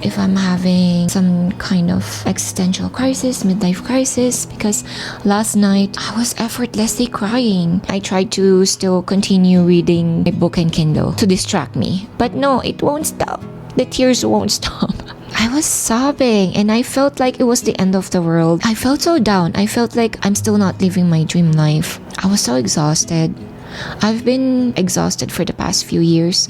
if I'm having some kind of existential crisis, midlife crisis, because last night I was effortlessly crying. I tried to still continue reading my book and Kindle to distract me, but no, it won't stop. The tears won't stop. I was sobbing and I felt like it was the end of the world. I felt so down. I felt like I'm still not living my dream life. I was so exhausted. I've been exhausted for the past few years.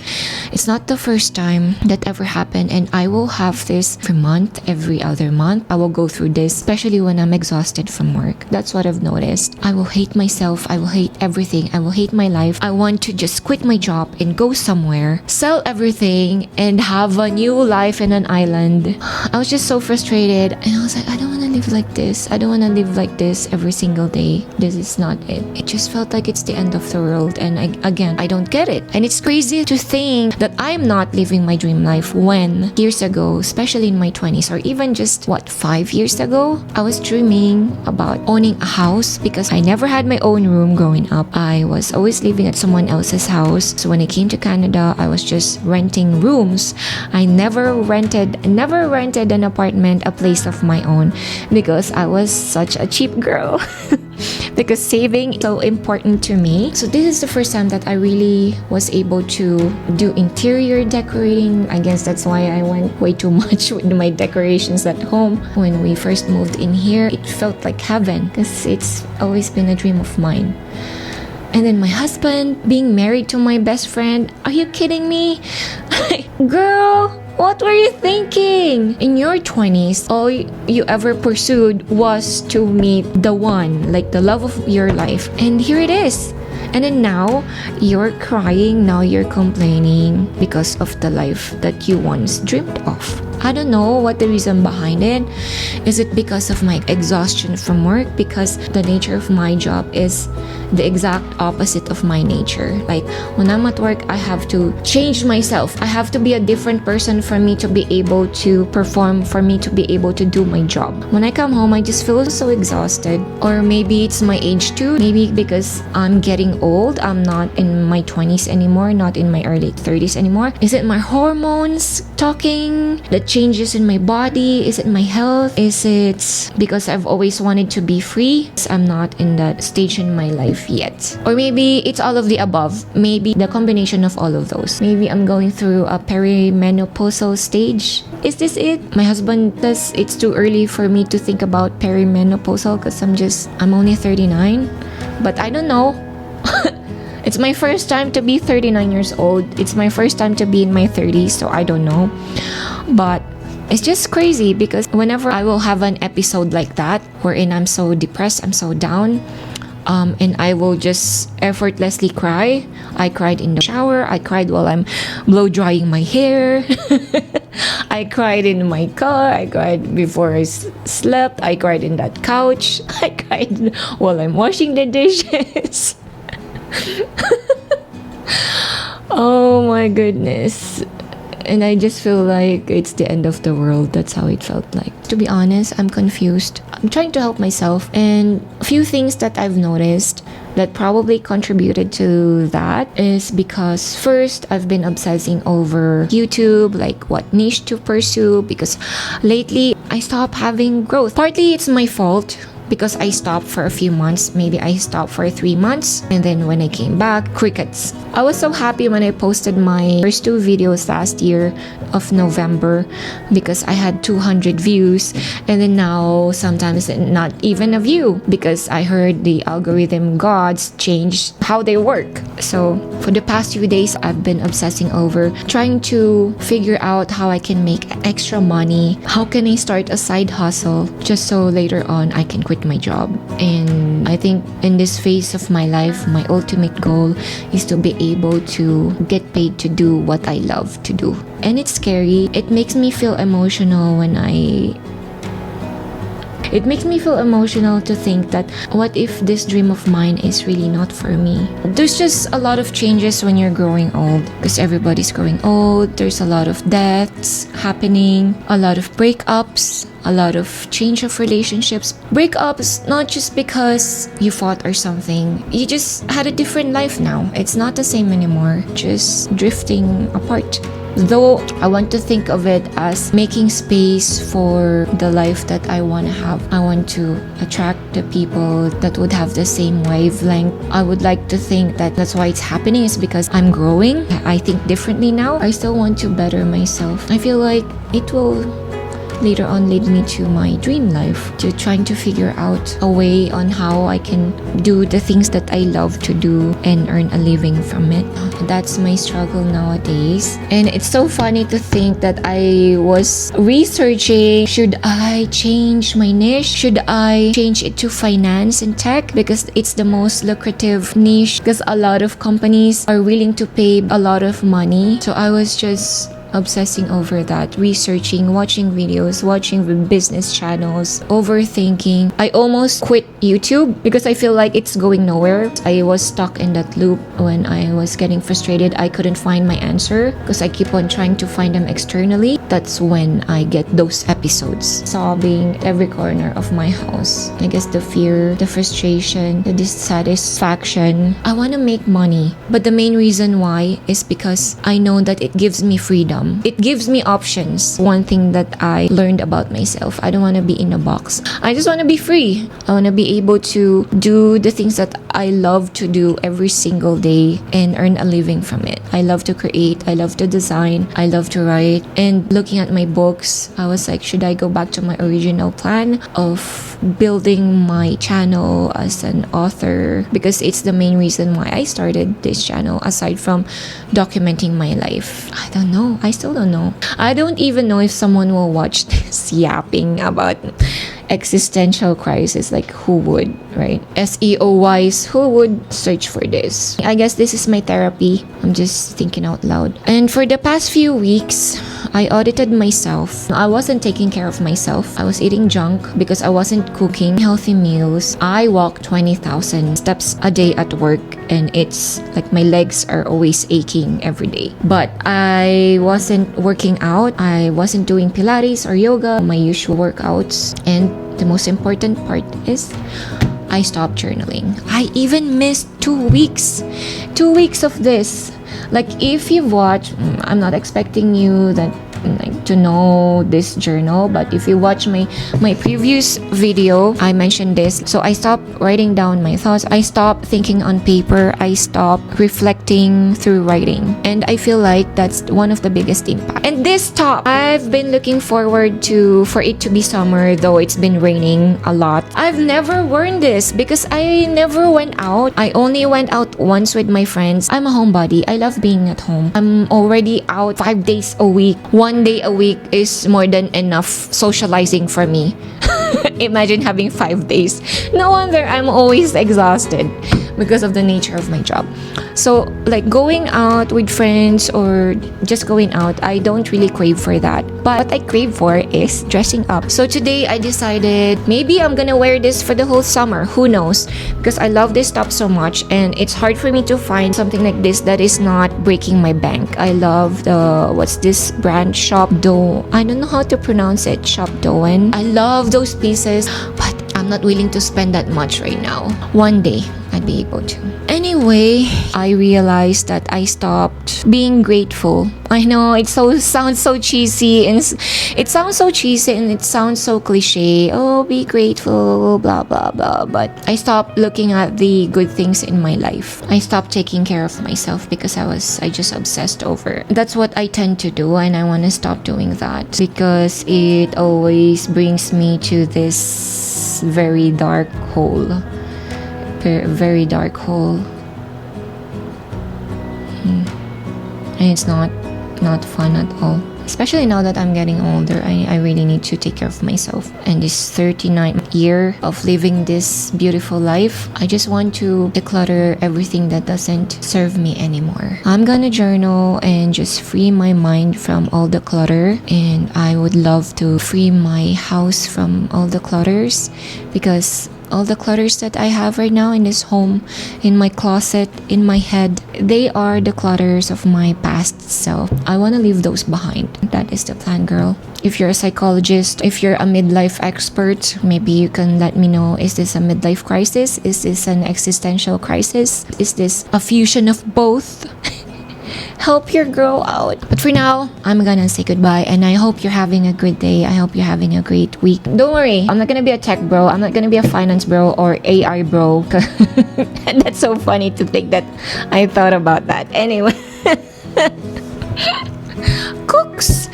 It's not the first time that ever happened, and I will have this every month, every other month. I will go through this, especially when I'm exhausted from work. That's what I've noticed. I will hate myself. I will hate everything. I will hate my life. I want to just quit my job and go somewhere, sell everything, and have a new life in an island. I was just so frustrated, and I was like, I don't want to live like this. I don't want to live like this every single day. This is not it. It just felt like it's the end of the world. And I don't get it. And it's crazy to think that I'm not living my dream life when years ago, especially in my 20s, or even just 5 years ago, I was dreaming about owning a house because I never had my own room growing up. I was always living at someone else's house. So when I came to Canada, I was just renting rooms. I never rented an apartment, a place of my own, because I was such a cheap girl. Because saving is so important to me. So this is the first time that I really was able to do interior decorating. I guess that's why I went way too much with my decorations at home. When we first moved in here, it felt like heaven because it's always been a dream of mine. And then my husband, being married to my best friend. Are you kidding me? Girl, what were you thinking? In your 20s, all you ever pursued was to meet the one, like the love of your life. And here it is. And then now, you're crying, now you're complaining because of the life that you once dreamed of. I don't know what the reason behind it. Is it because of my exhaustion from work? Because the nature of my job is the exact opposite of my nature. Like when I'm at work, I have to change myself. I have to be a different person for me to be able to perform, for me to be able to do my job. When I come home, I just feel so exhausted. Or maybe it's my age too. Maybe because I'm getting old. I'm not in my 20s anymore, not in my early 30s anymore. Is it my hormones talking? The changes in my body? Is it my health? Is it because I've always wanted to be free? I'm not in that stage in my life yet. Or maybe it's all of the above. Maybe the combination of all of those. Maybe I'm going through a perimenopausal stage. Is this it? My husband says it's too early for me to think about perimenopausal because I'm only 39. But I don't know. It's my first time to be 39 years old. It's my first time to be in my 30s, so I don't know. But it's just crazy because whenever I will have an episode like that, wherein I'm so depressed, I'm so down, and I will just effortlessly cry. I cried in the shower. I cried while I'm blow drying my hair. I cried in my car. I cried before I slept. I cried in that couch. I cried while I'm washing the dishes. Oh my goodness. And I just feel like it's the end of the world. That's how it felt like. To be honest, I'm confused. I'm trying to help myself. And a few things that I've noticed that probably contributed to that is because first, I've been obsessing over YouTube, like what niche to pursue, because lately I stopped having growth. Partly it's my fault because I stopped for a few months. Maybe I stopped for 3 months, and then when I came back, crickets. I was so happy when I posted my first 2 videos last year of November because I had 200 views, and then now sometimes not even a view because I heard the algorithm gods changed how they work. So for the past few days, I've been obsessing over trying to figure out how I can make extra money. How can I start a side hustle just so later on I can quit my job. And I think in this phase of my life, my ultimate goal is to be able to get paid to do what I love to do. And it's scary. It makes me feel emotional It makes me feel emotional to think that what if this dream of mine is really not for me? There's just a lot of changes when you're growing old because everybody's growing old. There's a lot of deaths happening, a lot of breakups, a lot of change of relationships. Breakups, not just because you fought or something. You just had a different life now. It's not the same anymore. Just drifting apart. Though I want to think of it as making space for the life that I want to have. I want to attract the people that would have the same wavelength. I would like to think that that's why it's happening, is because I'm growing. I think differently now. I still want to better myself. I feel like it will later on lead me to my dream life, to trying to figure out a way on how I can do the things that I love to do and earn a living from it. That's my struggle nowadays. And it's so funny to think that I was researching, should I change my niche? Should I change it to finance and tech? Because it's the most lucrative niche, because a lot of companies are willing to pay a lot of money. So I was just obsessing over that, researching, watching videos, watching the business channels, overthinking. I almost quit YouTube because I feel like it's going nowhere. I was stuck in that loop. When I was getting frustrated, I couldn't find my answer because I keep on trying to find them externally. That's when I get those episodes, sobbing every corner of my house. I guess the fear, the frustration, the dissatisfaction. I want to make money, but the main reason why is because I know that it gives me freedom. It gives me options. One thing that I learned about myself, I don't want to be in a box. I just want to be free. I want to be able to do the things that I love to do every single day and earn a living from it. I love to create. I love to design. I love to write. And looking at my books, I was like, should I go back to my original plan of building my channel as an author? Because it's the main reason why I started this channel, aside from documenting my life. I don't know. I still don't know. I don't even know if someone will watch this yapping about existential crisis. Like, who would, right? SEO wise, who would search for this? I guess this is my therapy. I'm just thinking out loud. And for the past few weeks, I audited myself. I wasn't taking care of myself. I was eating junk because I wasn't cooking healthy meals. I walk 20,000 steps a day at work, and it's like my legs are always aching every day. But I wasn't working out. I wasn't doing Pilates or yoga, my usual workouts. And the most important part is I stopped journaling. I even missed 2 weeks. 2 weeks of this. Like, if you've watched, I'm not expecting you that like to know this journal, but if you watch my previous video, I mentioned this. So I stopped writing down my thoughts. I stopped thinking on paper. I stopped reflecting through writing, and I feel like that's one of the biggest impact. And this top, I've been looking forward to for it to be summer, though it's been raining a lot. I've never worn this because I never went out. I only went out once with my friends. I'm a homebody. I love being at home. I'm already out 5 days a week. 1 day a week is more than enough socializing for me. Imagine having 5 days. No wonder I'm always exhausted because of the nature of my job. So, like, going out with friends or just going out, I don't really crave for that. But what I crave for is dressing up. So today I decided maybe I'm gonna wear this for the whole summer. Who knows? Because I love this top so much, and it's hard for me to find something like this that is not breaking my bank. I love the, what's this brand? Shop Do. I don't know how to pronounce it. Shop Doen. I love those pieces, but I'm not willing to spend that much right now. One day, I'd be able to. Anyway, I realized that I stopped being grateful. I know it sounds so cheesy, and it sounds so cheesy and it sounds so cliche. Oh, be grateful, blah blah blah. But I stopped looking at the good things in my life. I stopped taking care of myself because I just obsessed over. That's what I tend to do, and I want to stop doing that because it always brings me to this very dark hole. Very dark hole. And it's not fun at all. Especially now that I'm getting older, I really need to take care of myself. And this 39th year of living this beautiful life, I just want to declutter everything that doesn't serve me anymore. I'm gonna journal and just free my mind from all the clutter. And I would love to free my house from all the clutters, because all the clutters that I have right now in this home, in my closet, in my head, they are the clutters of my past self. I want to leave those behind. That is the plan, girl. If you're a psychologist, if you're a midlife expert, maybe you can let me know, is this a midlife crisis? Is this an existential crisis? Is this a fusion of both? help your girl out. But for now, I'm gonna say goodbye, and I hope you're having a good day. I hope you're having a great week. Don't worry, I'm not gonna be a tech bro. I'm not gonna be a finance bro or AI bro. And that's so funny to think that I thought about that. Anyway. Cooks.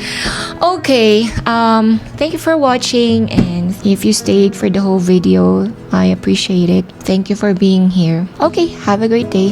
Okay, thank you for watching, and if you stayed for the whole video, I appreciate it. Thank you for being here. Okay, have a great day.